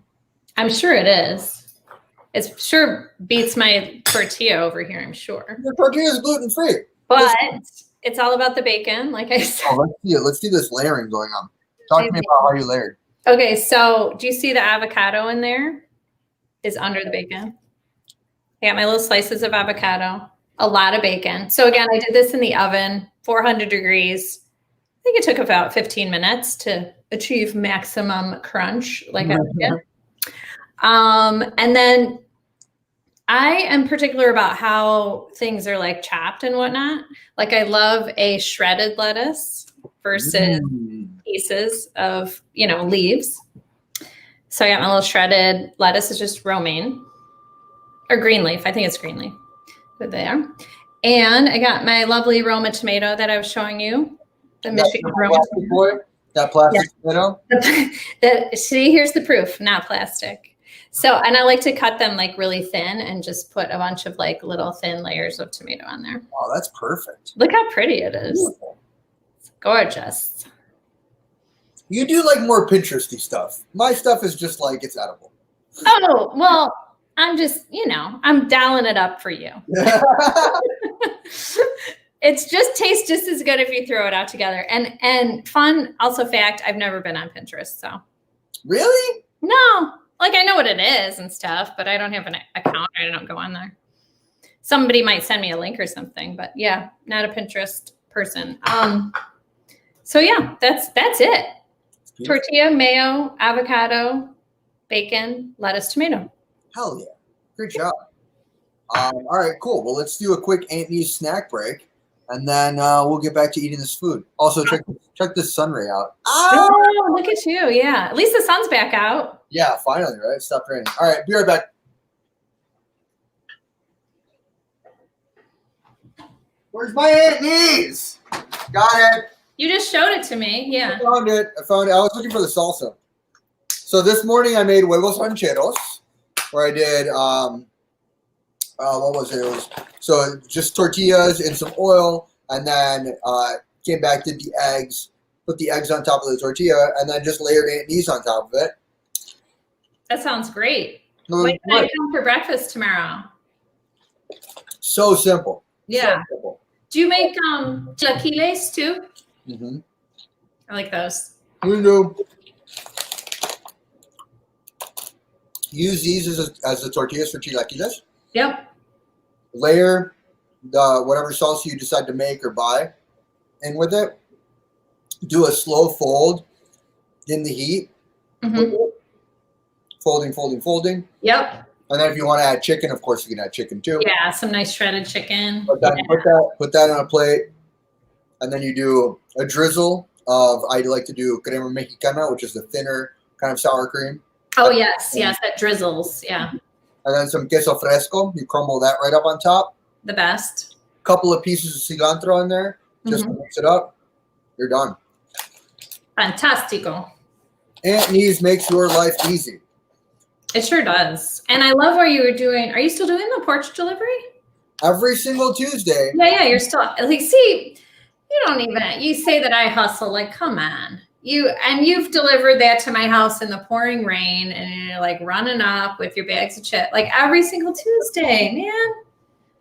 I'm sure it is. It sure beats my tortilla over here, I'm sure. Your tortilla is gluten-free. But it's all about the bacon, like I said. Oh, let's see this layering going on. Talk to me about how you layered. Okay, so do you see the avocado in there? Is under the bacon. I got my little slices of avocado, a lot of bacon. So again, I did this in the oven, 400 degrees. I think it took about 15 minutes to achieve maximum crunch, like I did. And then I am particular about how things are like chopped and whatnot. Like I love a shredded lettuce versus pieces of, you know, leaves. So I got my little shredded lettuce. Is just romaine. or green leaf. I think it's green leaf. Put there. And I got my lovely Roma tomato that I was showing you. The Michigan Roma tomato. That plastic tomato? See, here's the proof, not plastic. So, and I like to cut them like really thin and just put a bunch of like little thin layers of tomato on there. Oh, that's perfect. Look how pretty it is. Beautiful. It's gorgeous. You do like more Pinteresty stuff. My stuff is just like it's edible. Oh, well, I'm just, I'm dialing it up for you. It's just tastes just as good if you throw it out together. And fun, also fact, I've never been on Pinterest, so. Really? No. Like I know what it is and stuff, but I don't have an account. I don't go on there. Somebody might send me a link or something, but yeah, not a Pinterest person. So yeah, that's it. Tortilla, mayo, avocado, bacon, lettuce, tomato. Hell yeah. Great job. All right, cool. Well, let's do a quick Aunt Nee's snack break, and then we'll get back to eating this food. Also, check this sun ray out. Oh, look at you. Yeah. At least the sun's back out. Yeah, finally, right? It stopped raining. All right, be right back. Where's my Aunt Nee's? Got it. You just showed it to me. Yeah. I found it. I was looking for the salsa. So this morning I made huevos rancheros, where I did, what was it? It was, so just tortillas and some oil, and then came back, did the eggs, put the eggs on top of the tortilla, and then just layered Aunt Nee's on top of it. That sounds great. What can I come for breakfast tomorrow? So simple. Yeah. So simple. Do you make chilaquiles too? Mm-hmm. I like those. You do. Use these as the tortillas for chilaquiles. Yep. Layer the whatever salsa you decide to make or buy in with it. Do a slow fold in the heat. Mm-hmm. Folding. Yep. And then if you want to add chicken, of course you can add chicken too. Yeah, some nice shredded chicken. Put that on a plate. And then you do a drizzle of, I like to do crema mexicana, which is the thinner kind of sour cream. Oh, yes, that drizzles, yeah. And then some queso fresco. You crumble that right up on top. The best. Couple of pieces of cilantro in there. Just to mix it up. You're done. Fantastico. Aunt Nee's makes your life easy. It sure does. And I love what you were doing. Are you still doing the porch delivery? Every single Tuesday. Yeah, you're still, like, see, you don't even, you say that I hustle, like, come on. You've delivered that to my house in the pouring rain, and you're like running up with your bags of chips, like every single Tuesday, man.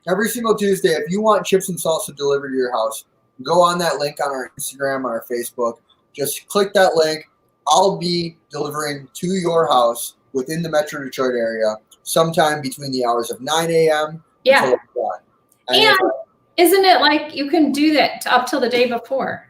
Every single Tuesday, if you want chips and salsa delivered to your house, go on that link on our Instagram, on our Facebook. Just click that link. I'll be delivering to your house within the Metro Detroit area sometime between the hours of 9 a.m. Yeah. until it's done. And isn't it like you can do that up till the day before?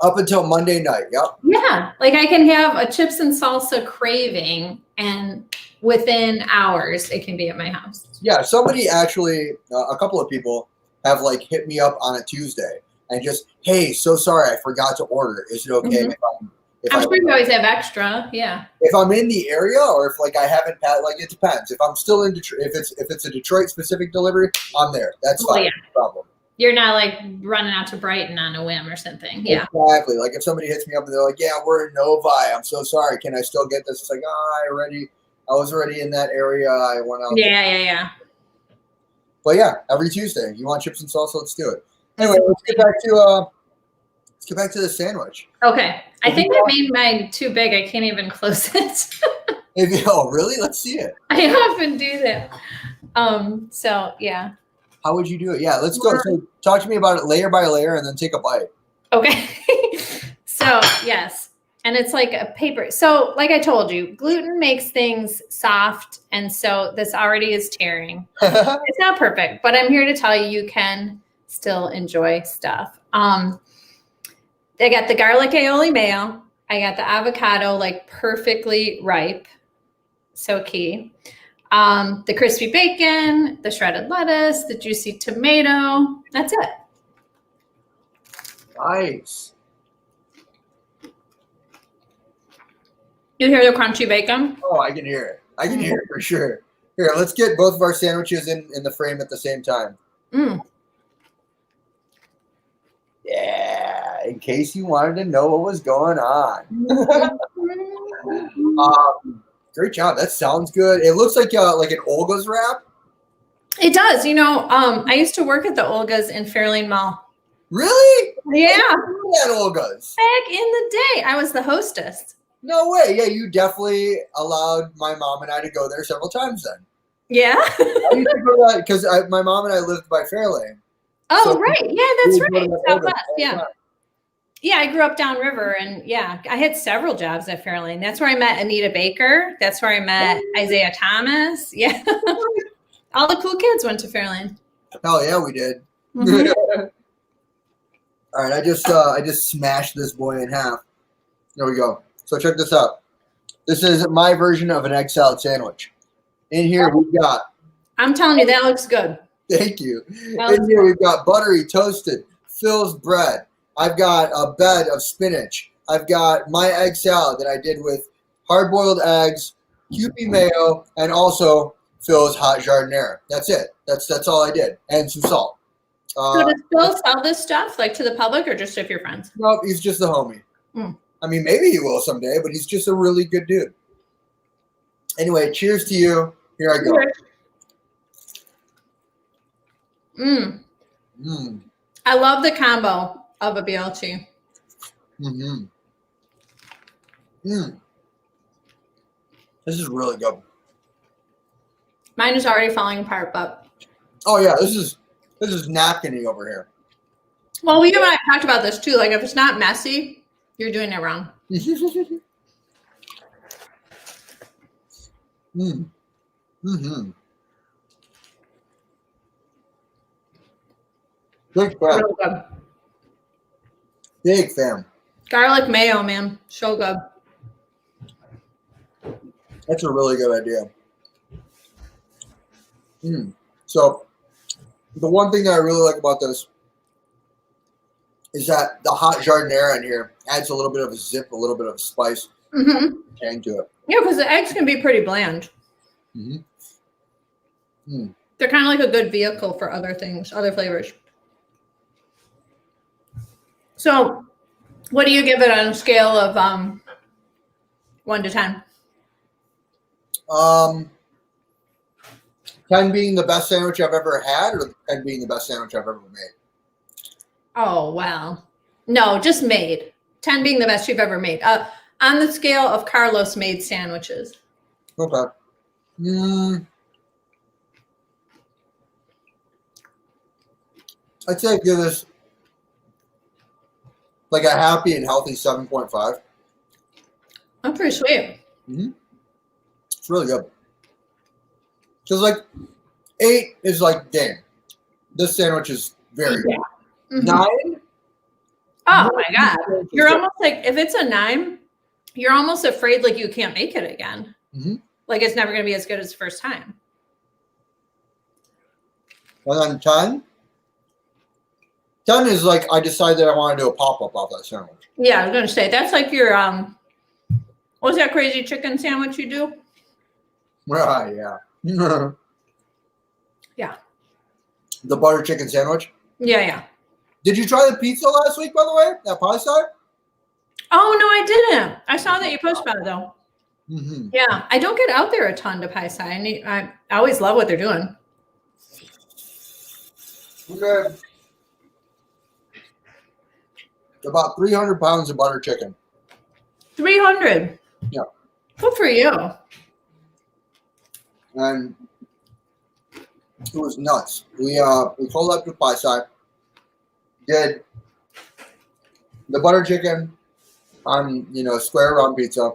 Up until Monday night, yep. Yeah, like I can have a chips and salsa craving, and within hours it can be at my house. Yeah, somebody actually, a couple of people have like hit me up on a Tuesday and just, hey, so sorry, I forgot to order. Is it okay if I'm sure you always have extra, yeah. If I'm in the area, or if like I haven't had, like it depends. If I'm still in Detroit, if it's a Detroit specific delivery, I'm there. That's fine. Yeah. No problem. You're not like running out to Brighton on a whim or something. Yeah. Exactly. Like if somebody hits me up and they're like, yeah, we're in Novi. I'm so sorry. Can I still get this? It's like, I was already in that area. I went out. Yeah. But yeah, every Tuesday. You want chips and salsa? Let's do it. Anyway, let's get back to the sandwich. Okay. I think I made mine too big. I can't even close it. Oh, really? Let's see it. I often do that. So yeah. How would you do it? Yeah, let's go. So talk to me about it layer by layer and then take a bite. Okay. So yes. And it's like a paper. So like I told you, gluten makes things soft. And so this already is tearing. It's not perfect, but I'm here to tell you, you can still enjoy stuff. I got the garlic aioli mayo. I got the avocado like perfectly ripe. So key. The crispy bacon, the shredded lettuce, the juicy tomato. That's it. Nice. You hear the crunchy bacon? Oh, I can hear it. I can hear it for sure. Here, let's get both of our sandwiches in the frame at the same time. Mm. Yeah, in case you wanted to know what was going on. Great job. That sounds good. It looks like an Olga's wrap. It does. I used to work at the Olga's in Fairlane Mall. Really? Yeah. At Olga's. Back in the day, I was the hostess. No way. Yeah, you definitely allowed my mom and I to go there several times then. Yeah. I used to go to that because my mom and I lived by Fairlane. Oh, So right. Yeah, that's right. Southwest. Yeah. time. Yeah, I grew up downriver, and yeah, I had several jobs at Fairlane. That's where I met Anita Baker. That's where I met Isaiah Thomas. Yeah. All the cool kids went to Fairlane. Hell yeah, we did. Mhm. All right, I just smashed this boy in half. There we go. So check this out. This is my version of an egg salad sandwich. In here we've got. I'm telling you, that looks good. Thank you. In here we've got buttery toasted Phil's bread. I've got a bed of spinach. I've got my egg salad that I did with hard-boiled eggs, Kewpie mayo, and also Phil's hot jardinera. That's it. That's all I did, and some salt. So does Phil sell this stuff like to the public or just to your friends? Nope, he's just a homie. Mm. I mean, maybe he will someday, but he's just a really good dude. Anyway, cheers to you. Here I go. Mm. Mm. I love the combo of a BLT. Mm-hmm. Mm. This is really good. Mine is already falling apart, but Oh yeah, this is napkin-y over here. well, you and I talked about this too. Like if it's not messy, you're doing it wrong. Mm. Mm-hmm. Big fan. Real good. Big fan. Garlic mayo, man. So good. That's a really good idea. Mm. So the one thing that I really like about this is that the hot jardinera in here adds a little bit of a zip, a little bit of a spice tang to it. Yeah, because the eggs can be pretty bland. Mm-hmm. Mm. They're kind of like a good vehicle for other things, other flavors. So what do you give it on a scale of 1 to 10? 10 being the best sandwich I've ever had, or 10 being the best sandwich I've ever made? Oh, wow. No, just made. 10 being the best you've ever made. On the scale of Carlos made sandwiches. Okay. I'd say I'd give this like a happy and healthy 7.5. That's pretty sweet. Mm-hmm. It's really good. Because like 8 is like, dang, this sandwich is very good. Mm-hmm. 9? Oh my God. You're almost like, if it's a 9, you're almost afraid like you can't make it again. Mm-hmm. Like it's never going to be as good as the first time. And then 10? 10 is like, I decided I want to do a pop-up off that sandwich. Yeah, I was going to say, that's like your, what was that crazy chicken sandwich you do? Right, yeah. Yeah. The butter chicken sandwich. Yeah, yeah. Did you try the pizza last week, by the way? That pie star? Oh, no, I didn't. I saw that you posted about it, though. Mm-hmm. Yeah, I don't get out there a ton to Pie Side. I always love what they're doing. Okay. About 300 pounds of butter chicken. 300. Yeah. Good for you. And it was nuts. We pulled up to Pie Side, did the butter chicken on square round pizza,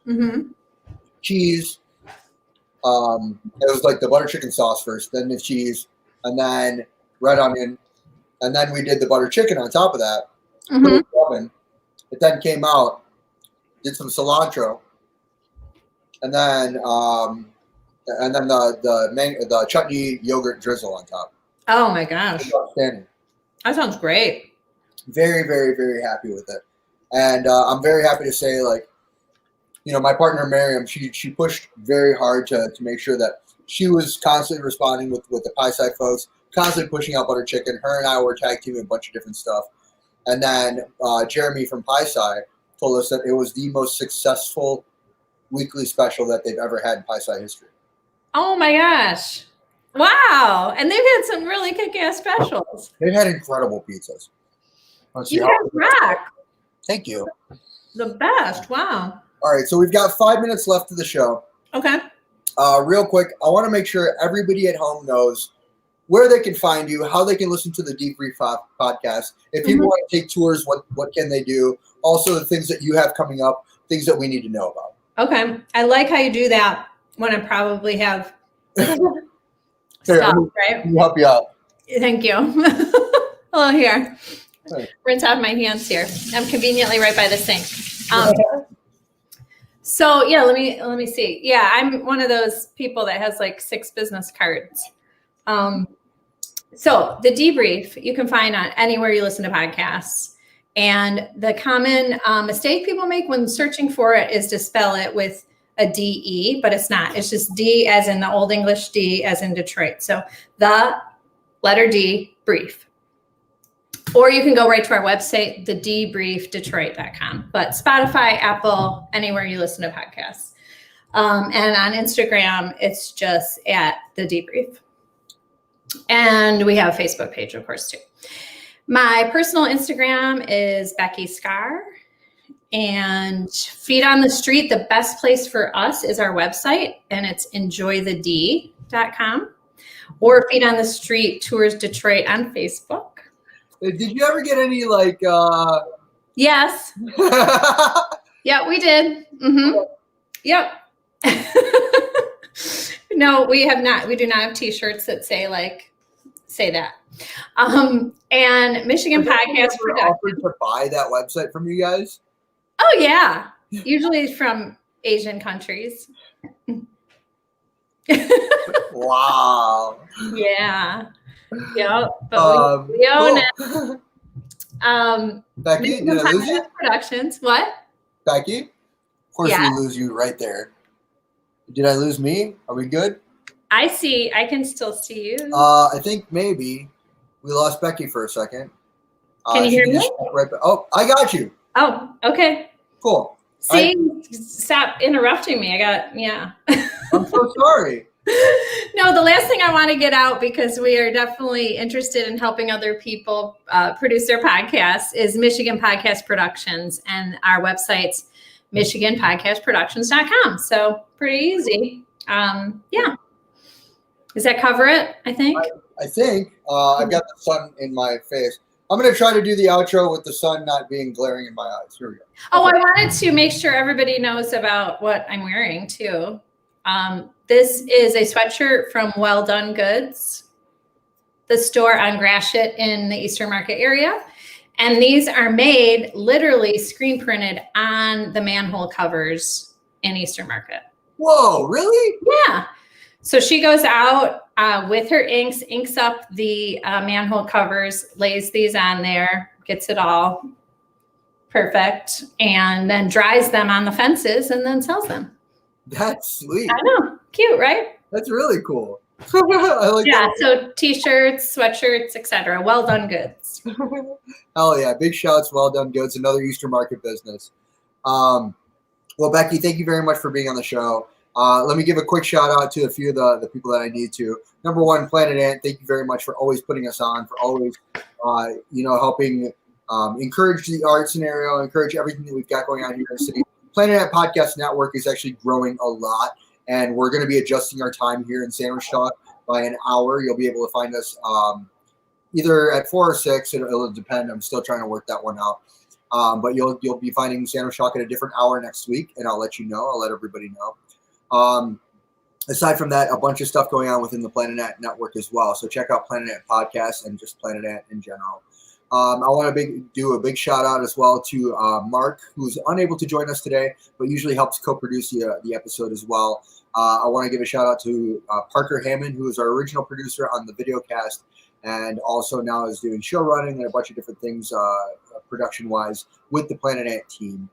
Mm-hmm. cheese. It was like the butter chicken sauce first, then the cheese, and then red onion, and then we did the butter chicken on top of that. Mm-hmm. Put it in the oven. It then came out, did some cilantro, and then the chutney yogurt drizzle on top. Oh my gosh. Outstanding. That sounds great. Very, very, very happy with it. And I'm very happy to say, like, my partner Miriam, she pushed very hard to make sure that she was constantly responding with the Pie Side folks, constantly pushing out butter chicken. Her and I were tag teaming a bunch of different stuff. And then Jeremy from Pie Side told us that it was the most successful weekly special that they've ever had in Pie Side history. Oh my gosh. Wow. And they've had some really kick-ass specials. They've had incredible pizzas. You guys rock. Thank you. The best. Wow. All right, so we've got 5 minutes left of the show. Okay. Real quick, I want to make sure everybody at home knows where they can find you, how they can listen to the Deep Brief podcast. If people want to take tours, what can they do? Also, the things that you have coming up, things that we need to know about. Okay. I like how you do that when I probably have Here, stuff, let right? me help you out. Thank you. Hello, here. Hey. Rinse out my hands here. I'm conveniently right by the sink. So yeah, let me see. Yeah, I'm one of those people that has like 6 business cards. So the debrief you can find on anywhere you listen to podcasts. And the common mistake people make when searching for it is to spell it with a D-E, but it's not. It's just D as in the Old English D as in Detroit. So the letter D, brief. Or you can go right to our website, thedebriefdetroit.com. But Spotify, Apple, anywhere you listen to podcasts. And on Instagram, it's just at the debrief. And we have a Facebook page, of course, too. My personal Instagram is Becky Scar. And Feet on the Street, the best place for us is our website, and it's enjoythed.com. Or Feet on the Street Tours Detroit on Facebook. Did you ever get any Yes. Yeah, we did. Mm-hmm. Yep. No, we have not. We do not have T-shirts that say that. And Michigan Podcast Production. Offered to buy that website from you guys? Oh yeah, usually from Asian countries. Wow. Yeah. Yep. But we own it. Becky, did I lose you? Productions. What? Becky? Of course Yeah. we lose you right there. Did I lose me? Are we good? I can still see you. I think maybe we lost Becky for a second. Can you hear me? Right back. Oh, I got you. Oh, okay. Cool. See, stop interrupting me. Yeah. I'm so sorry. No, the last thing I want to get out, because we are definitely interested in helping other people produce their podcasts, is Michigan Podcast Productions, and our website's michiganpodcastproductions.com. So pretty easy. Yeah. Does that cover it, I think? I think I've got the sun in my face. I'm going to try to do the outro with the sun not being glaring in my eyes. Here we go. Oh, I wanted to make sure everybody knows about what I'm wearing, too. This is a sweatshirt from Well Done Goods, the store on Gratiot in the Eastern Market area. And these are made, literally screen printed on the manhole covers in Eastern Market. Whoa, really? Yeah. So she goes out with her inks up the manhole covers, lays these on there, gets it all perfect, and then dries them on the fences and then sells them. That's sweet. I know. Cute, right? That's really cool. I like Yeah, that. so T-shirts, sweatshirts, etc. Well Done Goods. Hell yeah. Big shouts, Well Done Goods, another Eastern Market business. Well, Becky, thank you very much for being on the show. Let me give a quick shout out to a few of the people that I need to. Number one, Planet Ant, thank you very much for always putting us on, for always, helping encourage the art scenario, encourage everything that we've got going on here in the city. Planet Ant Podcast Network is actually growing a lot, and we're going to be adjusting our time here in Sandwich Talk by an hour. You'll be able to find us either at 4 or 6. It'll depend. I'm still trying to work that one out. But you'll be finding Sandwich Talk at a different hour next week, and I'll let you know. I'll let everybody know. Aside from that, a bunch of stuff going on within the Planet Ant Network as well. So check out Planet Ant Podcast and just Planet Ant in general. I want to do a big shout out as well to Mark, who's unable to join us today, but usually helps co-produce the episode as well. I want to give a shout out to Parker Hammond, who is our original producer on the video cast, and also now is doing show running and a bunch of different things production wise with the Planet Ant team.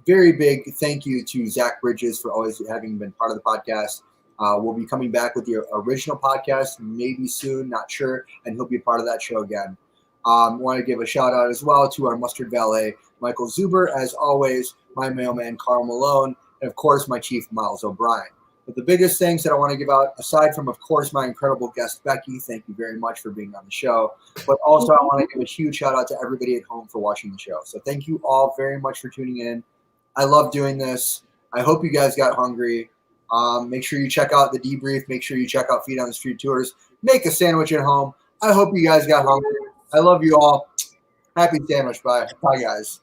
Very big thank you to Zach Bridges for always having been part of the podcast. We'll be coming back with the original podcast maybe soon, not sure, and he'll be a part of that show again. Want to give a shout out as well to our mustard valet, Michael Zuber, as always, my mailman, Carl Malone, and of course, my chief, Miles O'Brien. But the biggest things that I want to give out, aside from, of course, my incredible guest, Becky, thank you very much for being on the show. But also, I want to give a huge shout out to everybody at home for watching the show. So thank you all very much for tuning in. I love doing this. I hope you guys got hungry. Make sure you check out the debrief. Make sure you check out Feet on the Street Tours. Make a sandwich at home. I hope you guys got hungry. I love you all. Happy sandwich. Bye. Bye, guys.